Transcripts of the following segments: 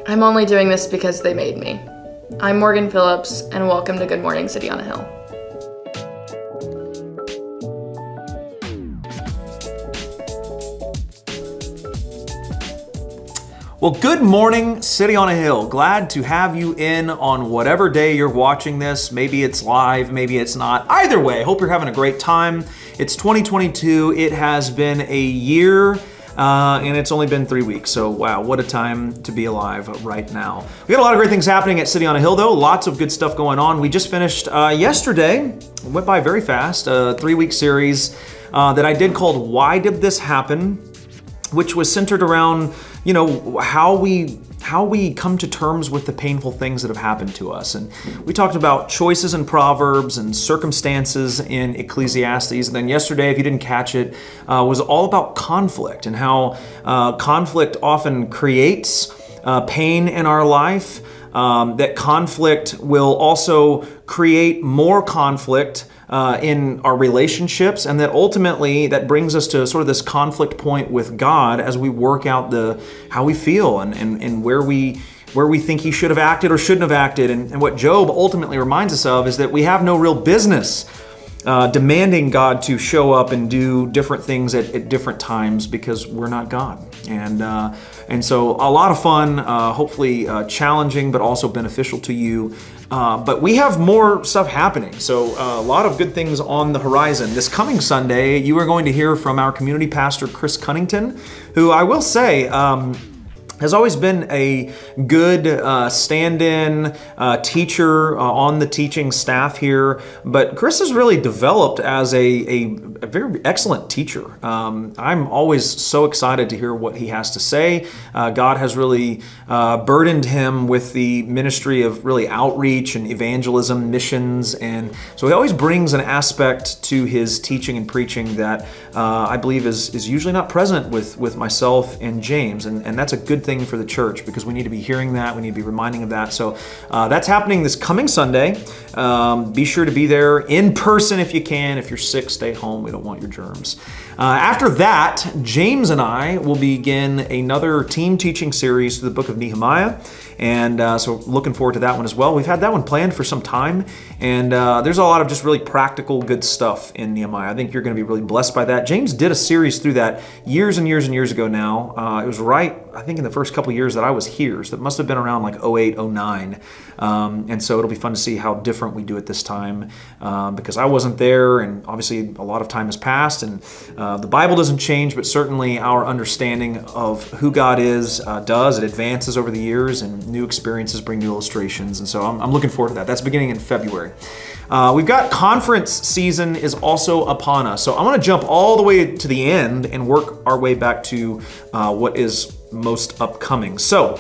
I'm only doing this because they made me. I'm Morgan Phillips, and welcome to Good Morning City on a Hill. Well, good morning, City on a Hill. Glad to have you in on whatever day you're watching this. Maybe it's live, maybe it's not. Either way, hope you're having a great time. It's 2022. It has been a year, and it's only been 3 weeks. So wow, what a time to be alive right now. We got a lot of great things happening at City on a Hill, though. Lots of good stuff going on. We just finished yesterday. Went by very fast. A 3-week series that I did called "Why Did This Happen?", which was centered around, you know, how we come to terms with the painful things that have happened to us. And we talked about choices in Proverbs and circumstances in Ecclesiastes. And then yesterday, if you didn't catch it, was all about conflict and how conflict often creates pain in our life. That conflict will also create more conflict in our relationships, and that ultimately that brings us to sort of this conflict point with God as we work out how we feel and where we think he should have acted or shouldn't have acted. And what Job ultimately reminds us of is that we have no real business demanding God to show up and do different things at different times, because we're not God. And so a lot of fun, hopefully challenging, but also beneficial to you. But we have more stuff happening. So a lot of good things on the horizon. This coming Sunday, you are going to hear from our community pastor, Chris Cunnington, who I will say, has always been a good stand-in teacher on the teaching staff here, but Chris has really developed as a very excellent teacher. I'm always so excited to hear what he has to say. God has really burdened him with the ministry of really outreach and evangelism, missions, and so he always brings an aspect to his teaching and preaching that I believe is usually not present with myself and James, and that's a good thing for the church, because we need to be hearing that, we need to be reminding of that. So that's happening this coming Sunday. Be sure to be there in person if you can. If you're sick, stay home. We don't want your germs. After that, James and I will begin another team teaching series through the book of Nehemiah. And so looking forward to that one as well. We've had that one planned for some time, and there's a lot of just really practical good stuff in Nehemiah. I think you're going to be really blessed by that. James did a series through that years and years and years ago now. It was right, I think, in the first couple years that I was here, so it must have been around like 08, 09. And so it'll be fun to see how different we do it this time, because I wasn't there, and obviously a lot of time has passed, and the Bible doesn't change, but certainly our understanding of who God is does. It advances over the years, and new experiences bring new illustrations, and so I'm looking forward to that. That's beginning in February. We've got conference season is also upon us, so I want to jump all the way to the end and work our way back to what is most upcoming. So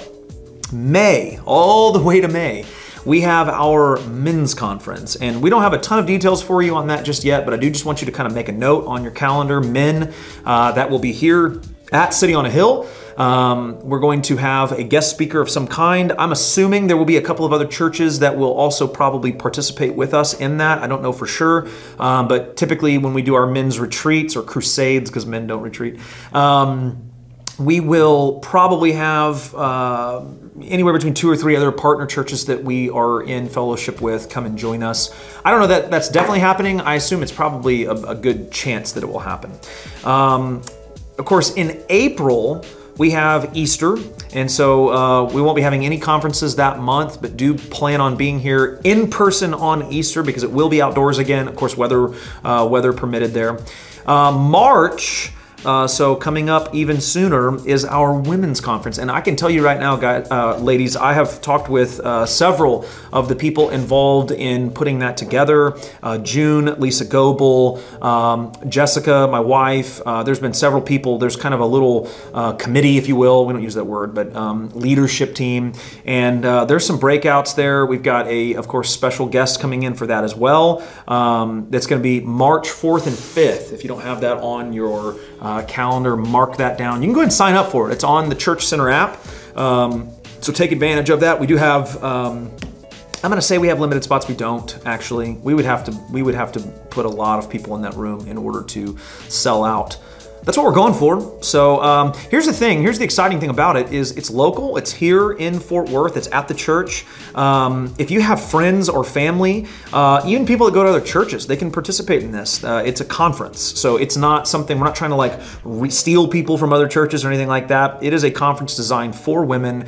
May, all the way to May, we have our men's conference, and we don't have a ton of details for you on that just yet, but I do just want you to kind of make a note on your calendar. Men, that will be here at City on a Hill. We're going to have a guest speaker of some kind. I'm assuming there will be a couple of other churches that will also probably participate with us in that. I don't know for sure, but typically when we do our men's retreats or crusades, because men don't retreat, we will probably have anywhere between 2 or 3 other partner churches that we are in fellowship with come and join us. I don't know that that's definitely happening. I assume it's probably a good chance that it will happen. Of course, in April, we have Easter, and so we won't be having any conferences that month, but do plan on being here in person on Easter, because it will be outdoors again. Of course, weather permitted there. March, so coming up even sooner, is our women's conference. And I can tell you right now, guys, ladies, I have talked with several of the people involved in putting that together. June, Lisa Goebel, Jessica, my wife. There's been several people. There's kind of a little committee, if you will. We don't use that word, but leadership team. And there's some breakouts there. We've got of course, special guests coming in for that as well. That's going to be March 4th and 5th. If you don't have that on your calendar, mark that down. You can go ahead and sign up for it. It's on the Church Center app, so take advantage of that. We do have, I'm going to say we have limited spots. We don't actually. We would have to put a lot of people in that room in order to sell out that's what we're going for. So here's the thing. Here's the exciting thing about it is it's local. It's here in Fort Worth. It's at the church. If you have friends or family, even people that go to other churches, they can participate in this. It's a conference. So it's not something, we're not trying to like steal people from other churches or anything like that. It is a conference designed for women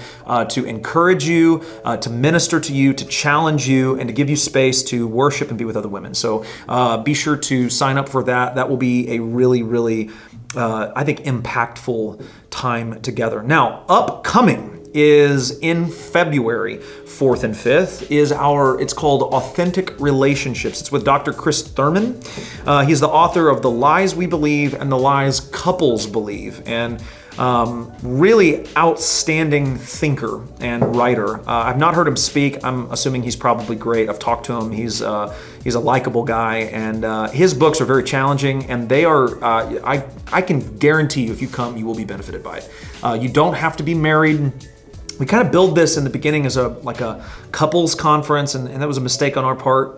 to encourage you, to minister to you, to challenge you, and to give you space to worship and be with other women. So be sure to sign up for that. That will be a really, really, I think, impactful time together. Now, upcoming is in February 4th and 5th is it's called Authentic Relationships. It's with Dr. Chris Thurman. He's the author of The Lies We Believe and The Lies Couples Believe. And really outstanding thinker and writer. I've not heard him speak. I'm assuming he's probably great. I've talked to him. He's a likable guy, and his books are very challenging, and they are, I can guarantee you if you come, you will be benefited by it. You don't have to be married. We kind of build this in the beginning as a couples conference, and that was a mistake on our part.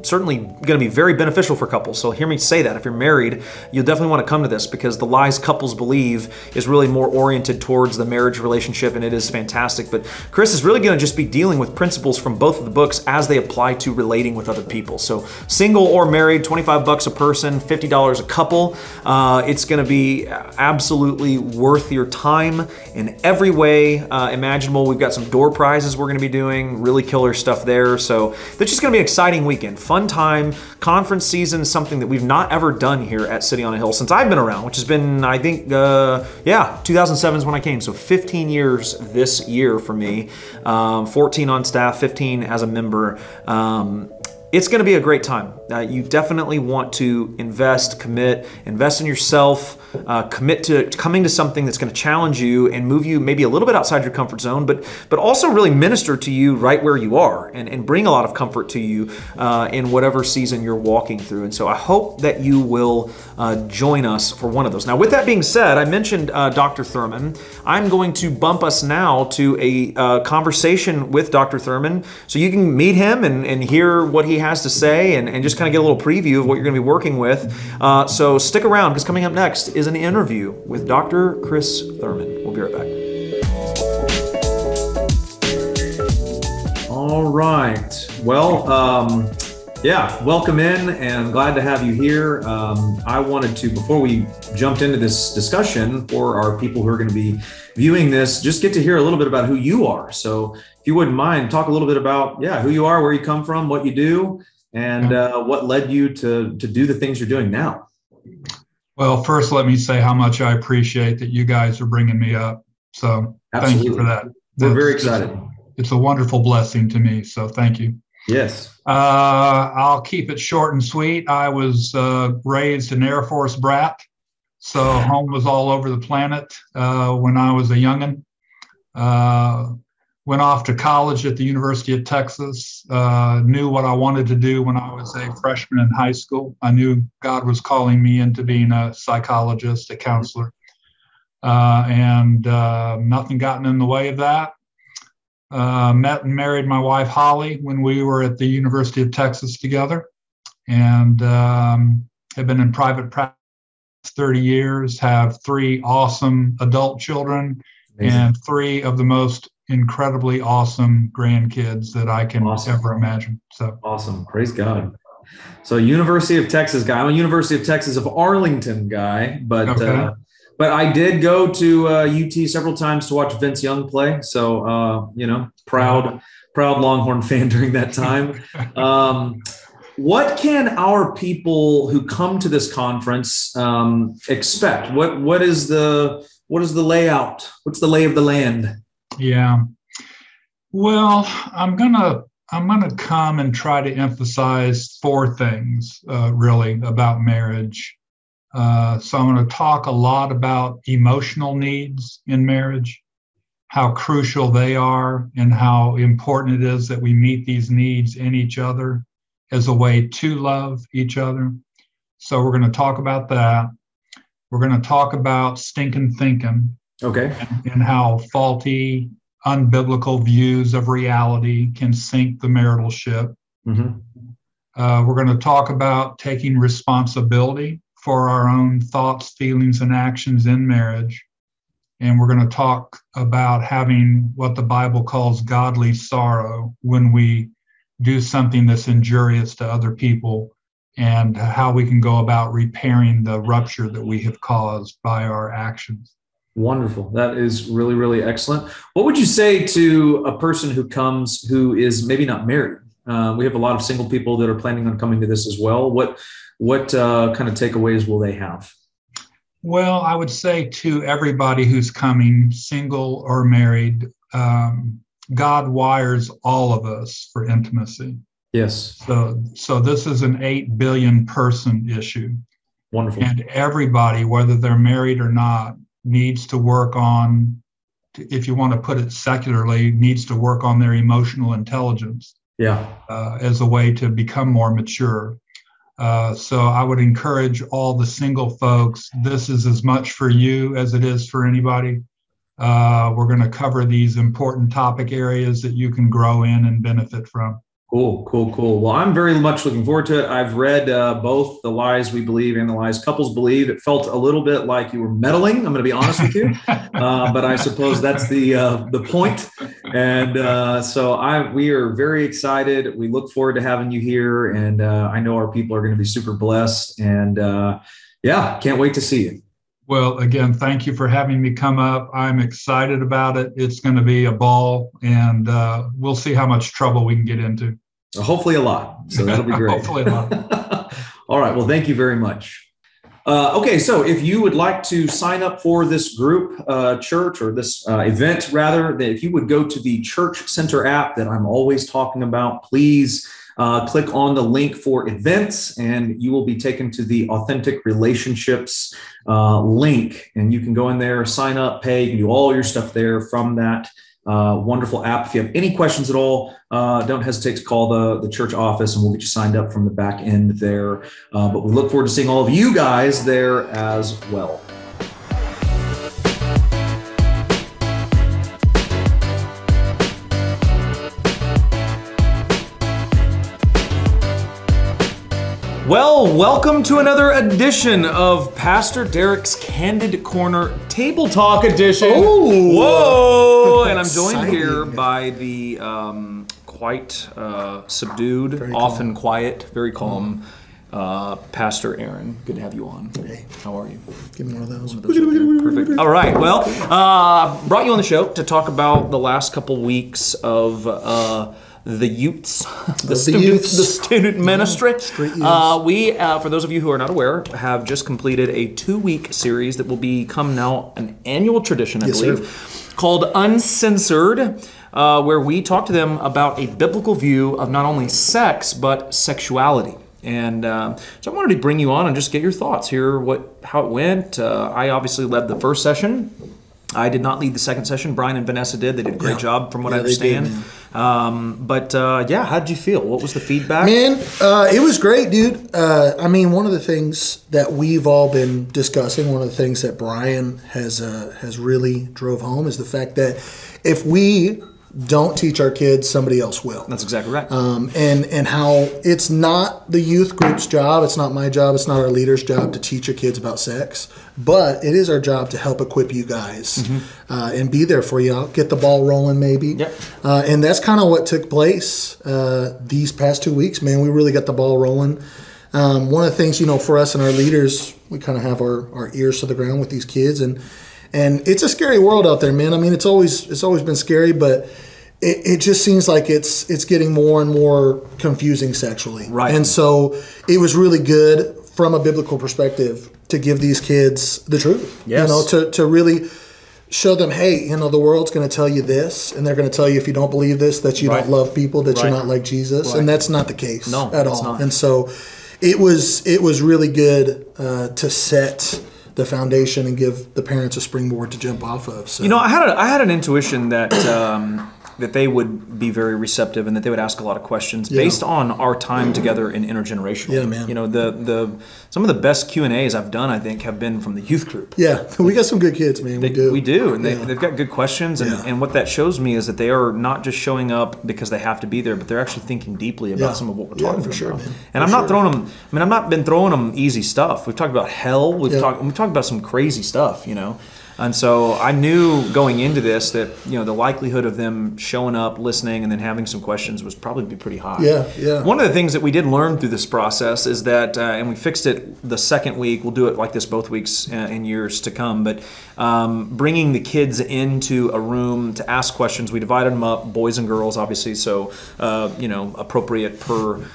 Certainly going to be very beneficial for couples. So hear me say that. If you're married, you'll definitely want to come to this because The Lies Couples Believe is really more oriented towards the marriage relationship, and it is fantastic. But Chris is really going to just be dealing with principles from both of the books as they apply to relating with other people. So single or married, $25 a person, $50 a couple. It's going to be absolutely worth your time in every way imaginable. We've got some door prizes we're going to be doing, really killer stuff there. So it's just going to be an exciting weekend, fun time, conference season, something that we've not ever done here at City on a Hill since I've been around, which has been, I think, 2007 is when I came. So 15 years this year for me, 14 on staff, 15 as a member. It's going to be a great time. You definitely want to invest in yourself, commit to coming to something that's going to challenge you and move you maybe a little bit outside your comfort zone, but also really minister to you right where you are and bring a lot of comfort to you in whatever season you're walking through. And so I hope that you will join us for one of those. Now, with that being said, I mentioned Dr. Thurman. I'm going to bump us now to a conversation with Dr. Thurman so you can meet him and hear what he has to say and just kind of get a little preview of what you're going to be working with. So stick around because coming up next is an interview with Dr. Chris Thurman. We'll be right back. All right. Well, welcome in, and I'm glad to have you here. I wanted to, before we jumped into this discussion, for our people who are going to be viewing this, just get to hear a little bit about who you are. So if you wouldn't mind, talk a little bit about, who you are, where you come from, what you do, and what led you to do the things you're doing now. Well, first, let me say how much I appreciate that you guys are bringing me up. So Absolutely. Thank you for that. We're very excited. It's a wonderful blessing to me. So thank you. Yes. I'll keep it short and sweet. I was raised an Air Force brat. So home was all over the planet when I was a youngin'. Went off to college at the University of Texas, knew what I wanted to do when I was a freshman in high school. I knew God was calling me into being a psychologist, a counselor, and nothing gotten in the way of that. Met and married my wife, Holly, when we were at the University of Texas together, and have been in private practice 30 years, have 3 awesome adult children. Amazing. And 3 of the most incredibly awesome grandkids that I can ever imagine. So awesome. Praise God. So University of Texas guy. I'm a University of Texas of Arlington guy, but I did go to UT several times to watch Vince Young play. So, proud Longhorn fan during that time. What can our people who come to this conference expect? What is the layout? What's the lay of the land? Yeah. Well, I'm gonna come and try to emphasize 4 things really about marriage. So I'm going to talk a lot about emotional needs in marriage, how crucial they are, and how important it is that we meet these needs in each other as a way to love each other. So we're going to talk about that. We're going to talk about stinking thinking. Okay. And how faulty, unbiblical views of reality can sink the marital ship. Mm-hmm. We're going to talk about taking responsibility for our own thoughts, feelings, and actions in marriage. And we're going to talk about having what the Bible calls godly sorrow when we do something that's injurious to other people, and how we can go about repairing the rupture that we have caused by our actions. Wonderful. That is really, really excellent. What would you say to a person who comes who is maybe not married? We have a lot of single people that are planning on coming to this as well. What kind of takeaways will they have? Well, I would say to everybody who's coming, single or married, God wires all of us for intimacy. Yes. So this is an 8 billion person issue. Wonderful. And everybody, whether they're married or not, needs to work on, if you want to put it secularly, needs to work on their emotional intelligence. Yeah. As a way to become more mature. So I would encourage all the single folks, this is as much for you as it is for anybody. We're going to cover these important topic areas that you can grow in and benefit from. Cool. Well, I'm very much looking forward to it. I've read both The Lies We Believe and The Lies Couples Believe. It felt a little bit like you were meddling. I'm going to be honest with you, but I suppose that's the point. And so we are very excited. We look forward to having you here, and I know our people are going to be super blessed. And can't wait to see you. Well, again, thank you for having me come up. I'm excited about it. It's going to be a ball, and we'll see how much trouble we can get into. Hopefully a lot. So that'll be great. Hopefully a lot. All right. Well, thank you very much. Okay. So if you would like to sign up for this group church, or this event rather, if you would go to the Church Center app that I'm always talking about, please click on the link for events, and you will be taken to the Authentic Relationships link, and you can go in there, sign up, pay, you can do all your stuff there from that wonderful app. If you have any questions at all, don't hesitate to call the church office, and we'll get you signed up from the back end there. But we look forward to seeing all of you guys there as well. Well, welcome to another edition of Pastor Derrick's Candid Corner Table Talk edition. Oh, whoa! And I'm joined here by the quite subdued, often quiet, very calm Pastor Aaron. Good to have you on. Hey. How are you? Give me one of those. Perfect. All right. Well, brought you on the show to talk about the last couple weeks of the youths, the student ministry. We, for those of you who are not aware, have just completed a 2-week series that will become now an annual tradition, I believe, called Uncensored, where we talk to them about a biblical view of not only sex, but sexuality. And so I wanted to bring you on and just get your thoughts, hear how it went. I obviously led the first session. I did not lead the second session. Brian and Vanessa did. They did a great job from what I understand. How did you feel? What was the feedback? Man, it was great, dude. I mean, one of the things that we've all been discussing, one of the things that Brian has really drove home is the fact that if we don't teach our kids, somebody else will. That's exactly right. And how it's not the youth group's job, it's not my job, it's not our leader's job to teach your kids about sex, but it is our job to help equip you guys and be there for you. I'll get the ball rolling maybe. Yep. And that's kind of what took place these past 2 weeks, man. We really got the ball rolling. One of the things, for us and our leaders, we kind of have our ears to the ground with these kids, and it's a scary world out there, man. I mean, it's always been scary, but it just seems like it's getting more and more confusing sexually. Right. And so it was really good from a biblical perspective to give these kids the truth. Yes. To really show them, hey, the world's going to tell you this, and they're going to tell you if you don't believe this, that you don't love people, that you're not like Jesus. And that's not the case at all. Not. And so it was really good to set the foundation and give the parents a springboard to jump off of. So. You know, I had an intuition that that they would be very receptive and that they would ask a lot of questions based on our time together in intergenerational. Yeah, man. You know, some of the best Q&As I've done, I think, have been from the youth group. Yeah, we got some good kids, man. We do, and they've got good questions. And what that shows me is that they are not just showing up because they have to be there, but they're actually thinking deeply about some of what we're talking about. Sure, man. And I'm not throwing them. I mean, I've not been throwing them easy stuff. We've talked about hell. We've talked about some crazy stuff. You know. And so I knew going into this that, you know, the likelihood of them showing up, listening, and then having some questions was probably be pretty high. Yeah. One of the things that we did learn through this process is that, and we fixed it the second week, we'll do it like this both weeks in years to come, but bringing the kids into a room to ask questions, we divided them up, boys and girls, obviously, so, you know, appropriate per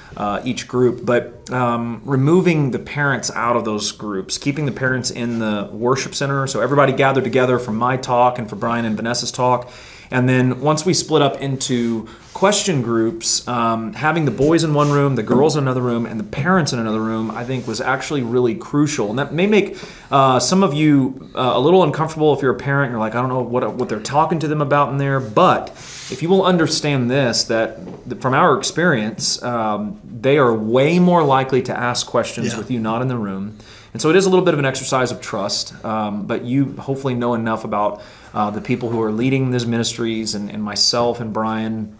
each group, but removing the parents out of those groups, keeping the parents in the worship center, so everybody gathered together for my talk and for Brian and Vanessa's talk. And then once we split up into question groups, having the boys in one room, the girls in another room, and the parents in another room, I think was actually really crucial. And that may make some of you a little uncomfortable if you're a parent. You're like, I don't know what they're talking to them about in there. But if you will understand this, that from our experience, they are way more likely to ask questions with you not in the room. And so it is a little bit of an exercise of trust, but you hopefully know enough about the people who are leading these ministries and myself and Brian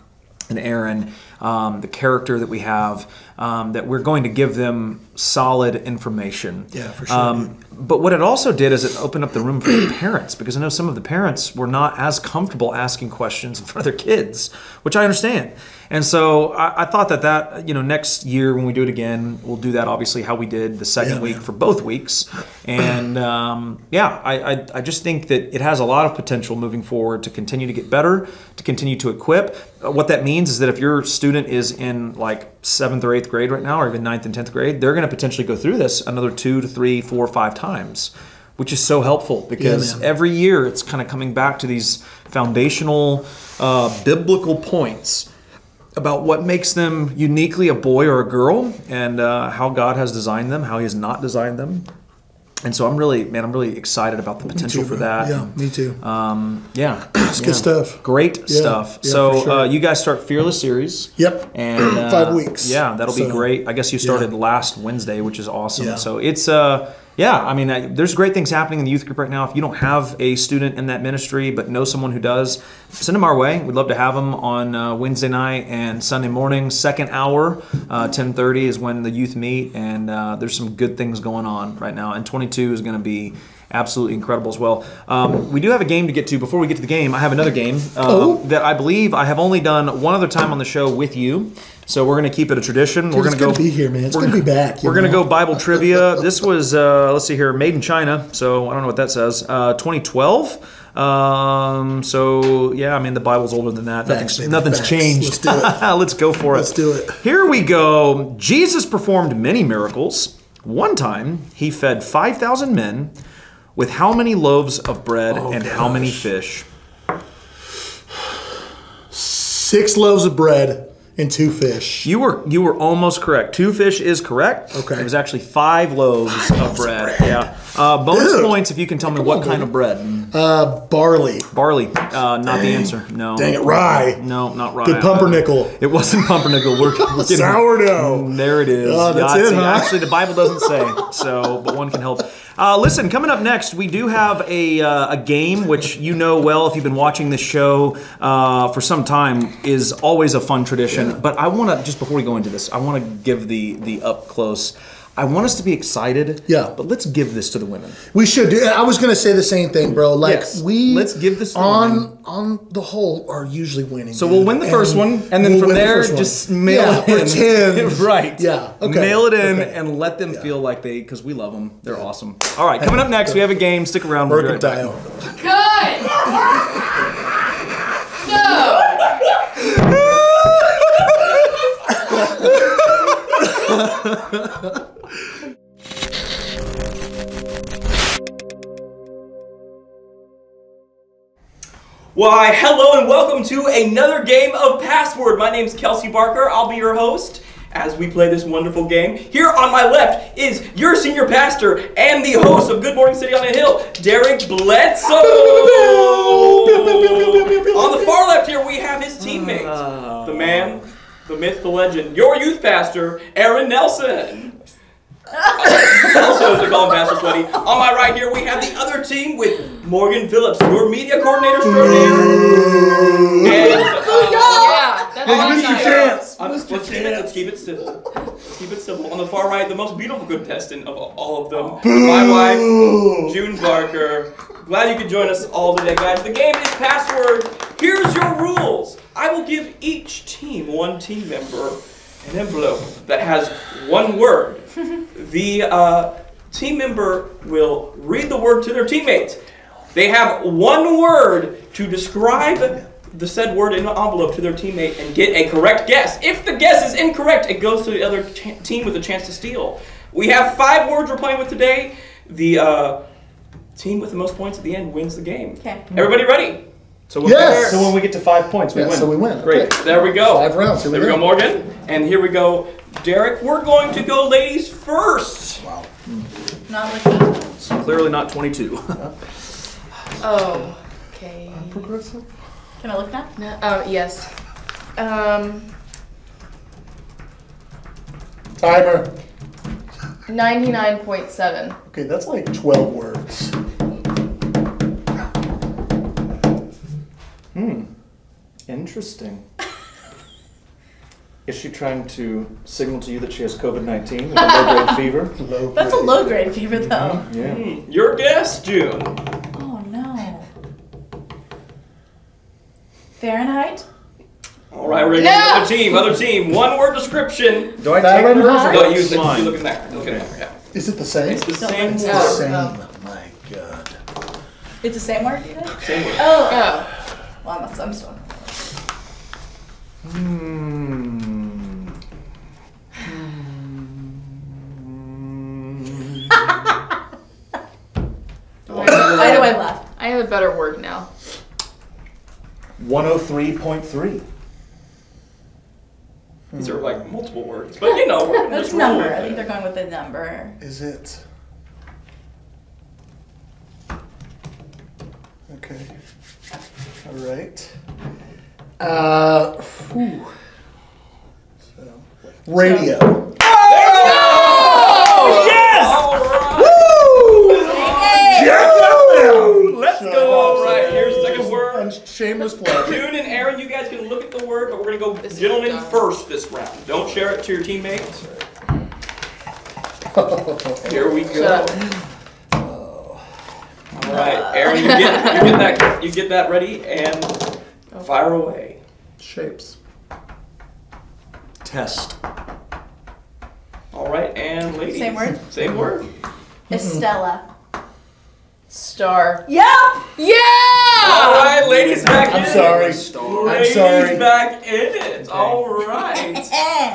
and Aaron, the character that we have, that we're going to give them solid information. Yeah, for sure. But what it also did is it opened up the room for the parents, because I know some of the parents were not as comfortable asking questions in front of their kids, which I understand. And so I thought that, you know, next year when we do it again, we'll do that obviously how we did the second week for both weeks. And I just think that it has a lot of potential moving forward to continue to get better, to continue to equip. What that means is that if your student is in like 7th or 8th grade right now, or even 9th and 10th grade, they're going to potentially go through this another 2 to 3, 4, 5 times, which is so helpful because every year it's kind of coming back to these foundational biblical points about what makes them uniquely a boy or a girl, and how God has designed them, how He has not designed them. And so I'm really excited about the potential for that. Yeah, me too. It's good stuff. Great stuff. Yeah, so you guys start Fearless Series. Yep. And 5 weeks. Yeah, that'll be great. I guess you started last Wednesday, which is awesome. Yeah. So it's I mean, there's great things happening in the youth group right now. If you don't have a student in that ministry but know someone who does, send them our way. We'd love to have them on Wednesday night and Sunday morning, second hour, 10:30 is when the youth meet, and there's some good things going on right now. And 22 is going to be absolutely incredible as well. We do have a game to get to. Before we get to the game, I have another game that I believe I have only done one other time on the show with you. So we're going to keep it a tradition. Dude, we're going to be here, man. It's going to be back. We're going to go Bible trivia. This was, let's see here, made in China. So I don't know what that says. 2012. So yeah, I mean the Bible's older than that. Nothing's changed. Let's do it. Let's go for it. Let's do it. Here we go. Jesus performed many miracles. One time he fed 5,000 men with how many loaves of bread and how many fish? 6 loaves of bread and 2 fish. You were almost correct. 2 fish is correct. Okay. It was actually 5 loaves of bread. Yeah. Bonus points if you can tell me what kind of bread. Barley. Barley. Not the answer. No. Dang it, rye. No, not rye. Good pumpernickel. It wasn't pumpernickel. We're getting sourdough. There it is. Oh, that's it, huh? Actually, the Bible doesn't say. So, but one can help. Listen, coming up next, we do have a game which you know well if you've been watching this show for some time, is always a fun tradition. Yeah. But I want to, just before we go into this, I want to give the up close. I want us to be excited. Yeah. But let's give this to the women. We should. I was going to say the same thing, bro. Like let's give this to the women. On the whole, are usually winning. So we'll win the first one, and then from there, just mail it in. Pretend. Right. Yeah. Okay. Mail it in and let them feel like because we love them. They're awesome. All right. Coming up next, we have a game. Stick around. We'll be right back. Good. No. Hello and welcome to another game of Password. My name's Kelsey Barker. I'll be your host. as we play this wonderful game. Here on my left is your senior pastor and the host of Good Morning City on a Hill, Derrick Bledsoe. On the far left here, we have his teammate, the man, the myth, the legend, your youth pastor, Aaron Nelson. Also, as they call him, Pastor Sweaty. On my right here, we have the other team with Morgan Phillips, your media coordinator extraordinaire. And let's keep it civil. Let's keep it civil. On the far right, the most beautiful contestant of all of them, my wife, June Barker. Glad you could join us all today, guys. The game is Password. Here's your rules. I will give each team, one team member, an envelope that has one word. The team member will read the word to their teammates. They have one word to describe the said word in the envelope to their teammate and get a correct guess. If the guess is incorrect, it goes to the other team with a chance to steal. We have 5 words we're playing with today. The team with the most points at the end wins the game. Okay. Everybody ready? So when we get to 5 points, we win. So we win. Great. Okay. There we go. 5 rounds. There we go, Morgan. And here we go, Derrick. We're going to go ladies first. Wow. Not like that. So clearly not 22. Oh, okay. Progressive. Can I look now? No. Oh, yes. Timer. 99.7. Okay, that's like 12 words. Interesting. Is she trying to signal to you that she has COVID-19 with a low-grade fever? That's a low-grade fever, though. Yeah. Your guess, June. Oh, no. Fahrenheit? All right, we're going to go to other team. One word description. Do I take Fahrenheit? hers? No, you mine. look at that. Look at that. Yeah. Is it the same? It's the same It's word. the same. My God. It's the same word, you think? Same word. Oh. Well, I'm still. Why do I laugh? I have a better word now. 103.3. These are like multiple words, but you know, we're That's just roll number. with I think it. they're going with the number. Is it? Okay. All right. Whew. So, radio. Oh, yes! All right. Let's go. All right, here's the second word. And shameless plug. June and Aaron, you guys can look at the word, but we're going to go gentlemen first this round. Don't share it to your teammates. Here we go. All right, Aaron, you get that ready and fire away. Shapes. Test. All right, and ladies. Same word? Same word. Estella. Star. Yeah! Yeah! All right, ladies back in I'm it. sorry. Ladies I'm sorry. back in it. All right.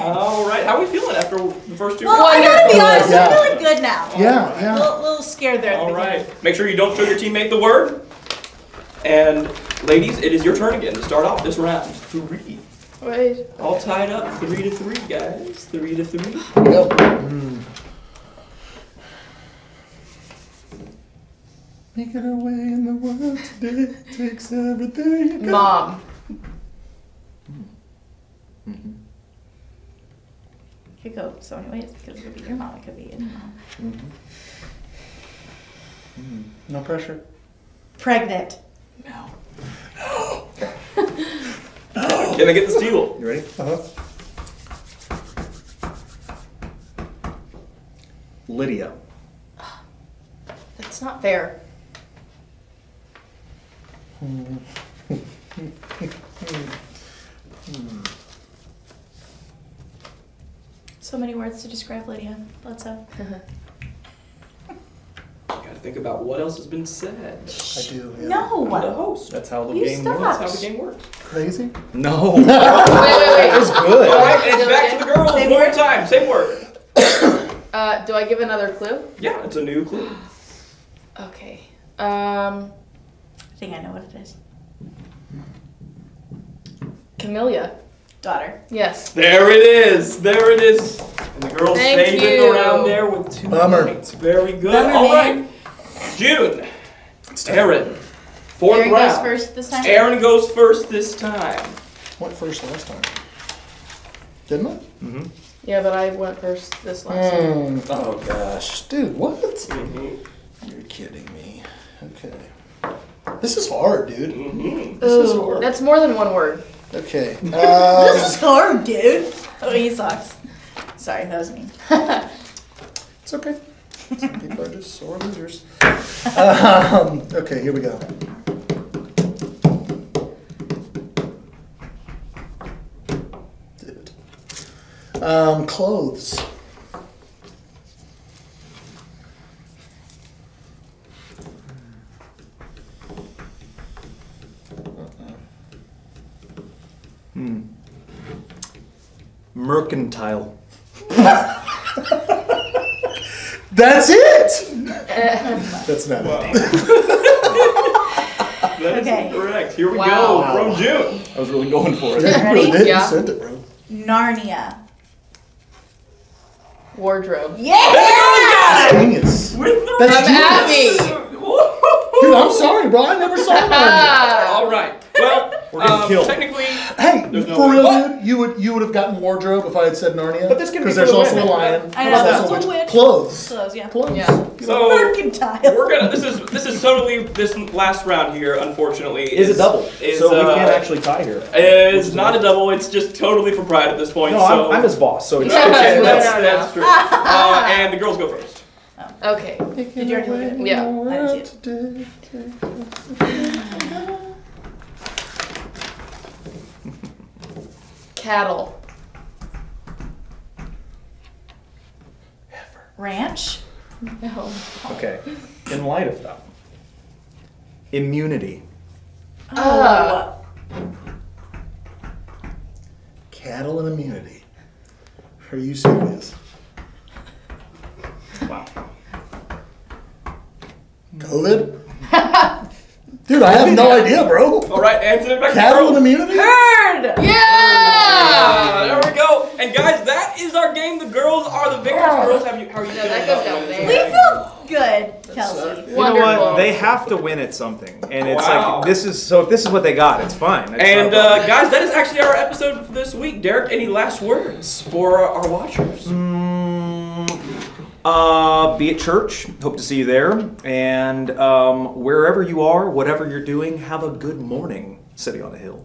All right. How are we feeling after the first 2 Well, rounds? I gotta be honest, Yeah. I'm feeling good now. Yeah, A yeah. little scared there at the All beginning. right. Make sure you don't show your teammate the word. And ladies, it is your turn again to start off this round. 3. Wait. All tied up 3-3, guys. 3-3. Go. Making our way in the world today takes everything you got. Mom. Could go so many ways because it could be your mom, it could be any mom. No pressure. Pregnant. Can I get the steal? You ready? Uh-huh. Lydia. That's not fair. So many words to describe Lydia. Let's You gotta think about what else has been said. I do. Yeah. The No! host. That's how the You game stop. works. That's how the game works. Crazy? No. Wait. That was good. All right, and it's back to the girls. Same One more word? time. Same word. Do I give another clue? Yeah, it's a new clue. Okay. I think I know what it is. Camellia. Daughter. Yes. There it is. There it is. And the girls Thank saved it you. around there with 2 Bummer. points. Very good. Bummer, All man. right. June. Aaron. Fourth Aaron round. goes first this time. Aaron goes first this time. Went first last time. Didn't I? Yeah, but I went first this last time. Oh gosh, dude, what? Mhm. You're kidding me. Okay. This is hard, dude. Mhm. This is Ooh, hard. that's more than one word. Okay. This is hard, dude. Oh, he sucks. Sorry, that was me. It's okay. Some people are just sore losers. Okay, here we go. Dude. Clothes. Mercantile. That's it! That's not it. That Okay. is correct. Here we Wow. go from June. I was really going for it. You really did. Yeah. You sent it, bro. Narnia. Wardrobe. Yeah! Genius. With the That's I'm genius. happy. Dude, I'm sorry, bro. I never saw that. All right. Well, We're getting killed. technically, Hey, There's no for way. real, What? dude, you would have gotten wardrobe if I had said Narnia. But this can be because there's for the also a women. lion. I know, There's that's also a witch. witch. Clothes. Clothes, yeah. Clothes. Yeah. so Mercantile. we're gonna. This is totally this last round here. Unfortunately, Is a double. Is, So we can't actually tie here. It's not a double. It's just totally for pride at this point. No, so I'm his boss, so it's okay, No, that's true. And the girls go first. Okay. Did you already look at it? Yeah. I didn't see it. Cattle. Ranch. No. Okay. In light of that, immunity. Oh. Cattle and immunity. Are you serious? Wow. COVID? Dude, I have no idea, bro. All right, answer it back to Cattle and girls. immunity? Bird. Yeah! There we go. And guys, that is our game. The girls are the victors. Girls, how are you feeling that goes about down winning? there. We feel good, Kelsey. You know what? Wonderful. They have to win at something, and it's Wow. like this is so. If this is what they got, it's fine. It's And not a problem. guys, that is actually our episode for this week. Derek, any last words for our watchers? Be at church. Hope to see you there. And wherever you are, whatever you're doing, have a good morning, City on a Hill.